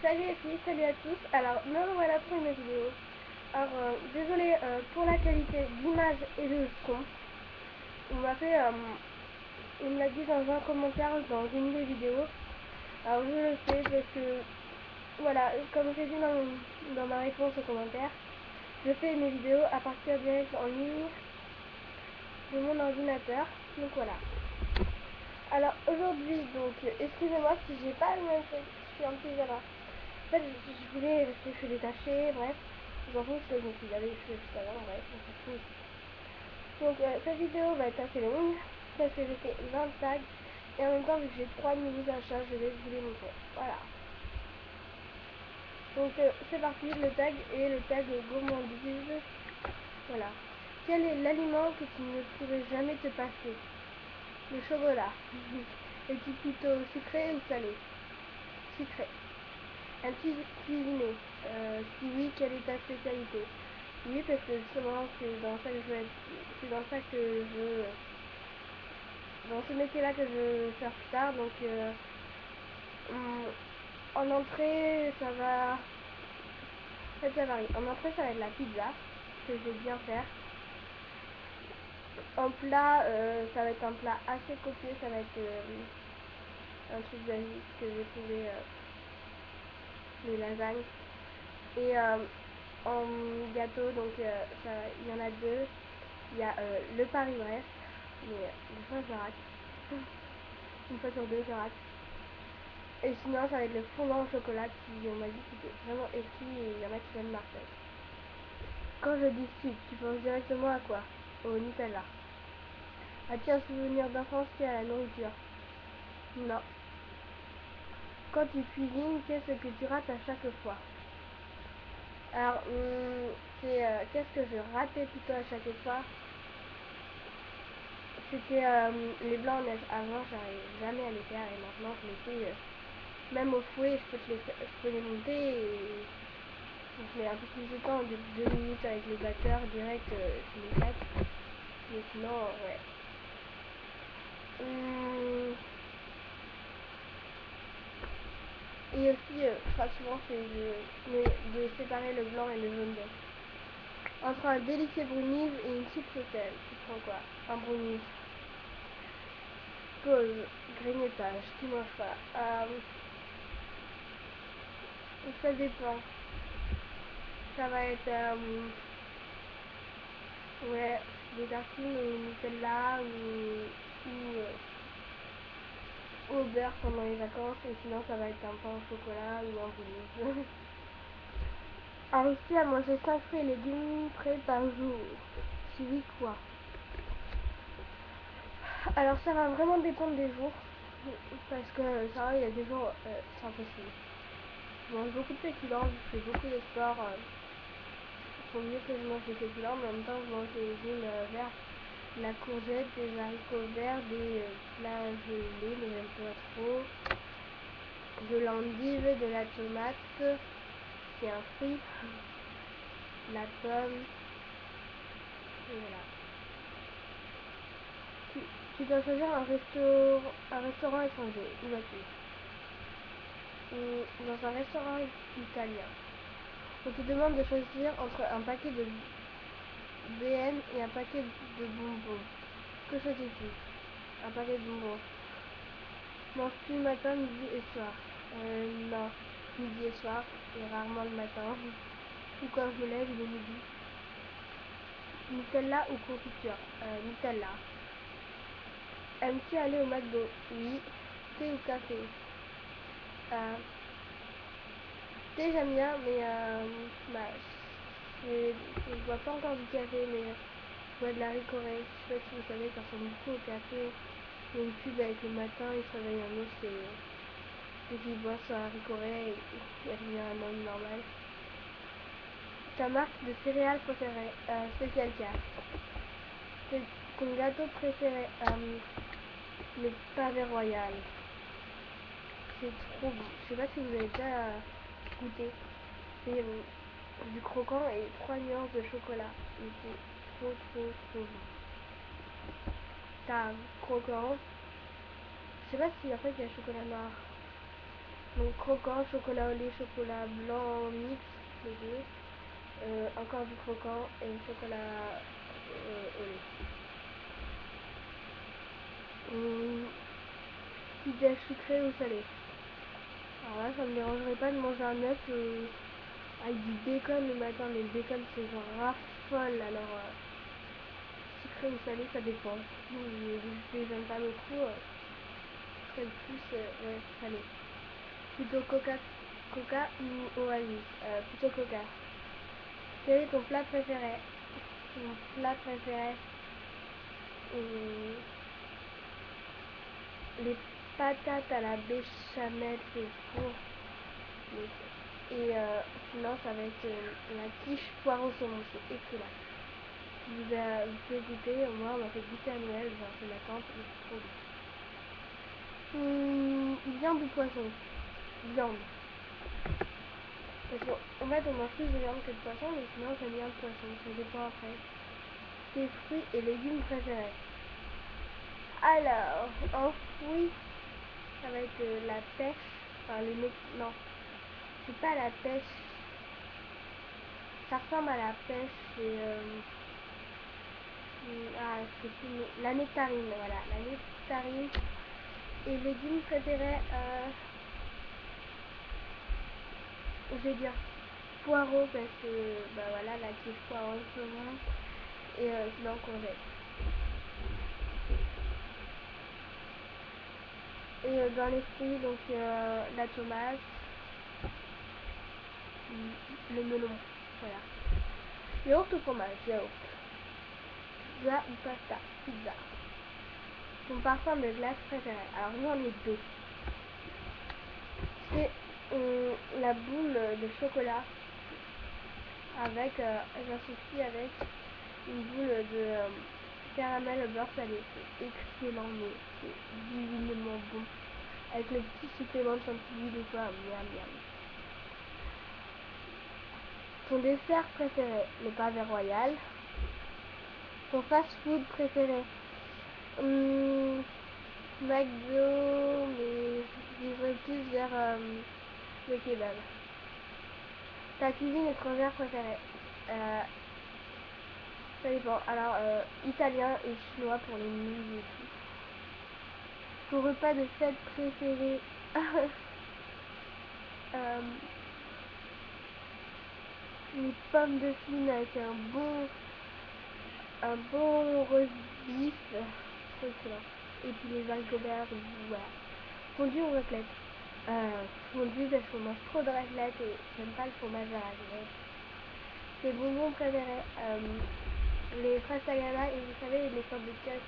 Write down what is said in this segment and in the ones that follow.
Salut les filles, salut à tous. Alors, me revoilà pour une vidéo. Alors, désolé pour la qualité d'image et de son. On m'a fait, on me l'a dit dans un commentaire dans une des vidéos. Alors, je le sais parce que, voilà, comme j'ai dit dans ma réponse au commentaire, je fais mes vidéos à partir direct en ligne de mon ordinateur. Donc voilà. Alors aujourd'hui, donc excusez-moi si j'ai pas le même fait, je suis en pyjama. En fait, je voulais rester cheveux détachés, bref. Je m'en fous parce que je me suis lavé les cheveux tout à l'heure, bref, on s'en fout. Donc cette vidéo va être assez longue parce que j'ai fait 20 tags et en même temps, vu que j'ai 3 nouveaux achats, je vais vous les montrer. Voilà. Donc c'est parti, le tag est le tag gourmandise. Voilà. Quel est l'aliment que tu ne pourrais jamais te passer? Le chocolat. Es-tu plutôt sucré ou salé? Sucré. Aimes-tu cuisiner? Si oui, quelle est ta spécialité? Oui, parce que justement, c'est dans ça que je veux être, c'est dans ça que je veux, dans ce métier-là que je veux faire plus tard. Donc, en entrée, ça va, en fait, ça varie. En entrée, ça va être la pizza, que je vais bien faire. En plat, ça va être un plat assez copieux, ça va être un truc basique que j'ai trouvé, les lasagnes. Et en gâteau, donc il y en a deux. Il y a le Paris-Brest, mais des fois je rate. Une fois sur deux, je rate. Et sinon, ça va être le fondant au chocolat qui, on m'a dit, c'était vraiment exquis et il y en a qui viennent Marseille. Quand je dis sucre, tu penses directement à quoi? Au Nutella. As-tu un souvenir d'enfance lié à la nourriture? Non. Quand tu cuisines, qu'est-ce que tu rates à chaque fois? Alors, c'est qu'est-ce que je ratais plutôt à chaque fois? C'était les blancs en neige. Avant, j'arrivais jamais à les faire et maintenant je les fais. Même au fouet, je peux les monter et je mets un peu plus de temps, de 2 minutes avec le batteur direct, je m'éclate. Mais sinon, ouais. Et aussi, très souvent, c'est de séparer le blanc et le jaune d'œuf. Entre un délicieux brownies et une soupe saucelle, tu prends quoi? Un brownies. Pause, grignotage, tu manges pas. Ça dépend. Ça va être ouais, des tartines au Nutella ou au beurre pendant les vacances, et sinon ça va être un pain au chocolat ou un brownies. Arrives-tu à manger 5 fruits et légumes frais par jour? Si oui, quoi? Alors ça va vraiment dépendre des jours, parce que ça va, il y a des jours, c'est impossible. Je mange beaucoup de féculents, je fais beaucoup de sport. Il faut mieux que je mange des féculents, mais en même temps je mange des légumes verts. La courgette, des haricots verts, des flageolets, mais j'aime pas trop. De l'endive, de la tomate, c'est un fruit, la pomme, et voilà. Tu dois choisir un restaurant étranger, où vas-tu? Dans un restaurant italien. On te demande de choisir entre un paquet de BN et un paquet de bonbons. Que choisis-tu? Un paquet de bonbons. Manges-tu le matin, midi et soir? Non. Midi et soir, et rarement le matin. Ou quand je me lève, il est midi. Nutella ou confiture? Nutella. Aimes-tu aller au McDo? Oui. Thé ou café? Euh, Thé j'aime bien, mais bah, je bois pas encore du café, mais je bois de la Ricoré. Je sais pas si vous savez, ça ressemble beaucoup au café. Il y a une pub avec le matin, il se réveille un ours et qui boit sa Ricoré et il revient un homme normal. Ta marque de céréales préférée? Spécial K. Ton gâteau préféré? Le pavé royal. C'est trop bon. Je sais pas si vous avez déjà goûté. C'est du croquant et 3 nuances de chocolat. Et c'est trop trop trop bon. T'as croquant. Je sais pas si en fait il y a chocolat noir. Donc croquant, chocolat au lait, chocolat blanc mix, les deux. Encore du croquant et chocolat au lait. Pizza sucrée ou salée. Alors là, ça me dérangerait pas de manger un œuf avec du bacon le matin, mais le bacon c'est genre raffole, alors sucré ou salé, ça dépend. J'aime pas beaucoup, je serais plus ouais, salé. Plutôt coca ou oasis, plutôt coca. Quel est ton plat préféré? Mon plat préféré, les patates à la béchamel au four. Et sinon, ça va être la quiche poireau saumon, c'est excellent. Vous pouvez goûter, moi on m'a fait goûter à Noël, genre c'est ma tante, et c'est trop bon. Viande ou poisson? Viande. Parce qu'en fait on mange plus de viande que de poisson, mais sinon j'aime bien le poisson, ça dépend après. Tes fruits et légumes préférés? Alors, en fruits, ça va être la pêche, enfin non, c'est pas la pêche, ça ressemble à la pêche, c'est c'est plus la nectarine, voilà, la nectarine. Et légumes préférés, je vais dire poireaux parce que bah voilà, la quiche poireau saumon et sinon courgette. Et dans les fruits, donc la tomate, le melon, voilà. Yaourt ou fromage? Yaourt. Pizza ou pasta? Pizza. Ton parfum de glace préféré? Alors j'en ai deux. C'est la boule de chocolat avec, j'associe avec une boule de caramel au beurre salé. C'est excellent, mais c'est divinement bon. Avec le petit supplément de chantilly des fois, miam miam. Ton dessert préféré? Le pavé royal. Ton fast-food préféré? McDo, mais j'irais plus vers le kebab. Ta cuisine étrangère préférée? Ça dépend. Alors, italien et chinois pour les nouilles et tout. Ton repas de fête préféré? Les pommes de fine avec un bon roast beef. Trop excellent. Et puis les haricots verts, voilà. Fondue ou raclette? Fondue parce qu'on mange trop de raclette et j'aime pas le fromage à raclette. Tes bonbons préférés? Les fraises Sagana et vous savez les sortes de capes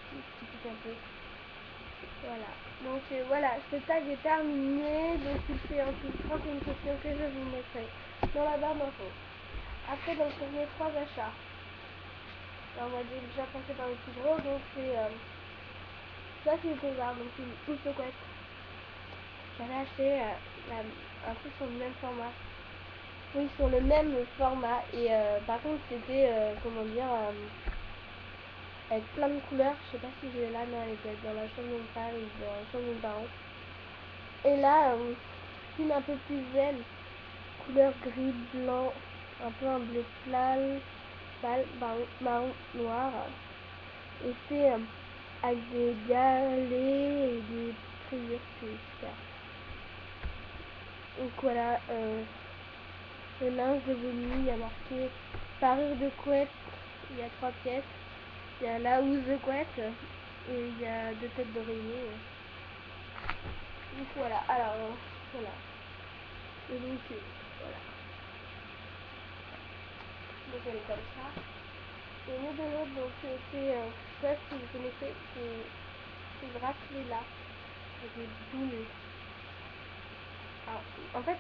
qui piquent un peu. Voilà. Donc voilà, ce tag est terminé. Donc il fait en tout 31 questions que je vous mettrai dans la barre d'infos. Après donc pour mes 3 achats. Alors, on va déjà passer par le plus gros, donc c'est ça c'est le César, donc c'est une housse de couette. J'avais acheté un truc sur le même format. Oui, sur le même format et par contre c'était comment dire avec plein de couleurs. Je sais pas si je l'ai là, non, elle était dans la chambre de mon frère ou dans la chambre de mes parents. Et là, une un peu plus zen, couleur gris, blanc, un peu un bleu pâle, marron, noir. Et c'est avec des galets et des rayures, c'est super. Donc voilà, le linge de vomi, il y a marqué parure de couette, il y a 3 pièces. Il y a la housse de couette et il y a 2 têtes d'oreiller. Donc voilà, alors voilà. Et donc voilà. Donc elle est comme ça. Et les deux autres, donc c'est ça si vous connaissez, c'est ce bracelet là, avec des boules. Alors en fait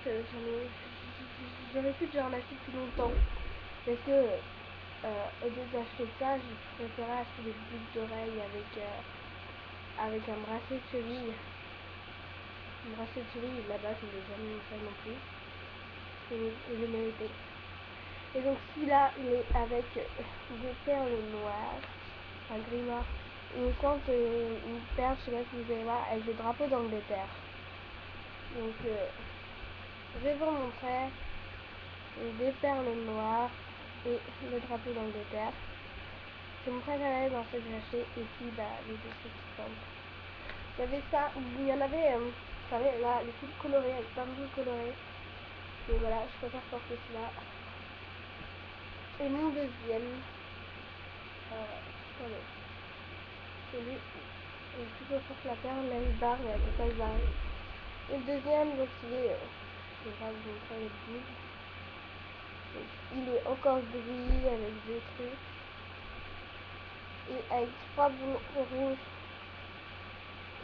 j'aurais pu déjà en acheter depuis longtemps. Parce que au lieu d'acheter ça, je préférais acheter des boucles d'oreilles avec un bracelet de cheville. Un bracelet de cheville là-bas, je ne l'ai jamais eu ça non plus. Et je méritais. Et donc celui-là, il est avec des perles noires, un gris noir. Il me semble une perle, je sais pas si vous allez voir, avec le drapeau d'Angleterre. Donc je vais vous montrer des perles noires et le drapeau d'Angleterre. C'est mon préféré dans ce que j'ai acheté, et puis les déchets qui tombent. Il y avait ça, il y en avait, vous savez, là, les fils colorés avec plein de boules colorées. Et voilà, je préfère porter celui-là. Et mon deuxième, attendez, celui, il est plutôt fort que la perle, là il barre, mais elle peut pas se barrer. Et le deuxième, donc il est, je vais vous montrer les boules. Donc, il est encore gris avec deux trucs. Et avec 3 boules rouges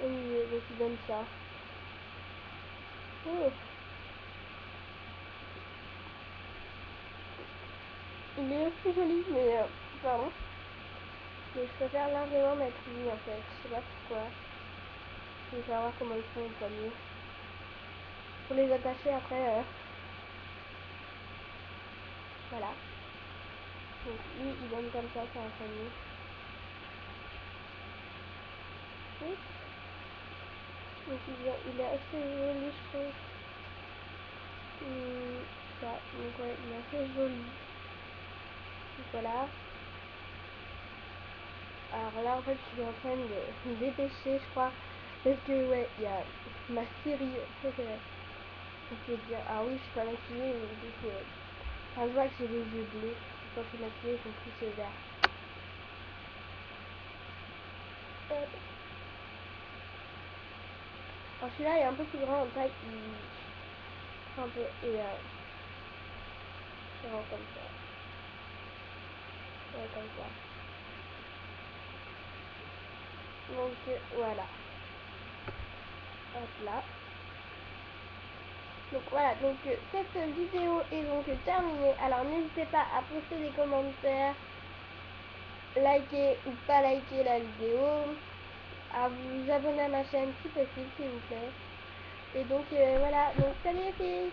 au milieu, donc il donne ça. Oh. Il est aussi joli, mais pardon. Mais je préfère largement mettre lui en fait. Je sais pas pourquoi. Je vais savoir comment ils font au poignet. Pour les attacher après. Voilà. Donc lui il donne comme ça sur un poignet. Oui. Donc il est assez joli je trouve. Ça. Donc ouais, il est assez joli. Donc voilà. Alors là en fait je suis en train de me dépêcher je crois. Parce que ouais, il y a ma série préférée. On peut dire, ah oui, je suis pas maquillée, mais du coup, ça se voit que j'ai les yeux bleus. Quand je suis maquillée, ils sont plus verts. Alors celui-là est un peu plus grand en taille, il un peu, et c'est vraiment comme ça. Ouais, comme ça. Donc voilà. Hop là. Donc voilà, donc cette vidéo est donc terminée. Alors n'hésitez pas à poster des commentaires, liker ou pas liker la vidéo, à vous abonner à ma chaîne si possible s'il vous plaît. Et donc voilà, donc salut les filles!